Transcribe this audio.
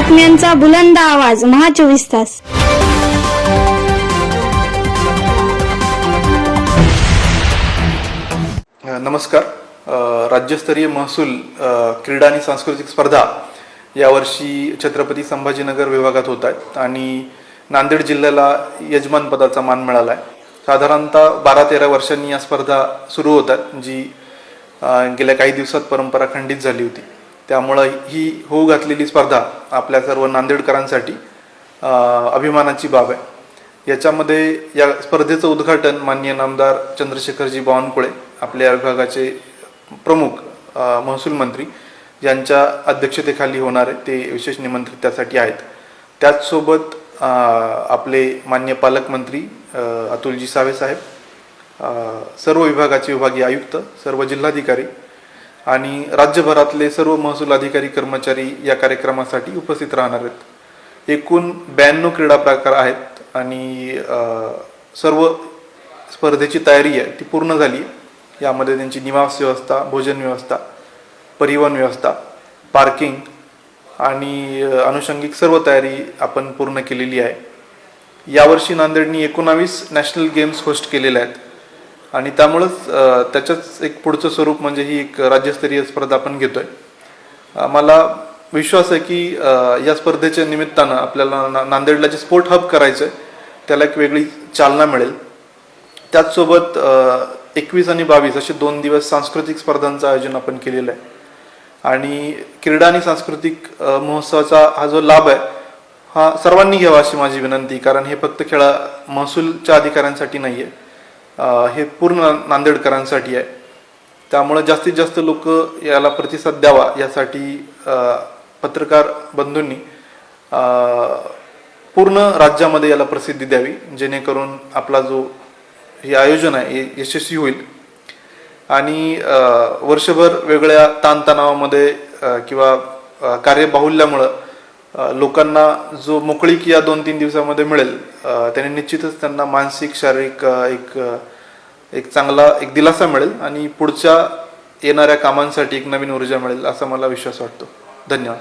बातम्यांचा बुलंद आवाज महा 24 तास. नमस्कार. राज्यस्तरीय महसूल क्रीडा आणि सांस्कृतिक स्पर्धा यावर्षी छत्रपती संभाजीनगर विभागात होत आहेत आणि नांदेड जिल्ह्याला यजमान पदाचा मान मिळाला आहे. साधारणतः 12-13 वर्षांनी या स्पर्धा सुरू होतात, जी गेल्या काही दिवसात परंपरा खंडित झाली होती. त्यामुळं ही होऊ घातलेली स्पर्धा आपल्या सर्व नांदेडकरांसाठी अभिमानाची बाब आहे. याच्यामध्ये या स्पर्धेचं उद्घाटन माननीय नामदार चंद्रशेखरजी बावनकुळे, आपल्या विभागाचे प्रमुख महसूल मंत्री यांच्या अध्यक्षतेखाली होणार आहे. ते विशेष निमंत्रित त्यासाठी आहेत. त्याचसोबत आपले मान्य पालकमंत्री अतुलजी सावे साहेब, सर्व विभागाचे विभागीय आयुक्त, सर्व जिल्हाधिकारी आणि राज्यभरातले सर्व महसूल अधिकारी कर्मचारी या कार्यक्रमासाठी उपस्थित राहणार आहेत. एकूण 92 क्रीडा प्रकार आहेत आणि सर्व स्पर्धेची तयारी आहे ती पूर्ण झाली. यामध्ये त्यांची निवास व्यवस्था, भोजन व्यवस्था, परिवहन व्यवस्था, पार्किंग आणि अनुषंगिक सर्व तयारी आपण पूर्ण केलेली आहे. यावर्षी नांदेडनी 19 नॅशनल गेम्स होस्ट केलेले आहेत आणि त्यामुळंच त्याच्याच एक पुढचं स्वरूप म्हणजे ही एक राज्यस्तरीय स्पर्धा आपण घेतोय. मला विश्वास आहे की या स्पर्धेच्या निमित्तानं आपल्याला नांदेडला जे स्पोर्ट हब करायचं आहे त्याला एक वेगळी चालना मिळेल. त्याचसोबत 21 आणि 22 असे 2 दिवस सांस्कृतिक स्पर्धांचं आयोजन आपण केलेलं आहे आणि क्रीडा आणि सांस्कृतिक महोत्सवाचा हा जो लाभ आहे हा सर्वांनी घ्यावा अशी माझी विनंती. कारण हे फक्त महसूलच्या अधिकाऱ्यांसाठी नाही आहे, हे पूर्ण नांदेडकरांसाठी आहे. त्यामुळे जास्तीत जास्त लोक याला प्रतिसाद द्यावा यासाठी पत्रकार बंधूंनी पूर्ण राज्यामध्ये याला प्रसिद्धी द्यावी, जेणेकरून आपला जो हे आयोजन आहे हे यशस्वी होईल. आणि वर्षभर वेगळ्या ताणतणावामध्ये किंवा कार्यबाहुल्यामुळं लोकांना जो मोकळीक या 2-3 दिवसामध्ये मिळेल त्याने निश्चितच त्यांना मानसिक, शारीरिक एक चांगला एक दिलासा मिळेल आणि पुढच्या येणाऱ्या कामांसाठी एक नवीन ऊर्जा मिळेल असा मला विश्वास वाटतो. धन्यवाद.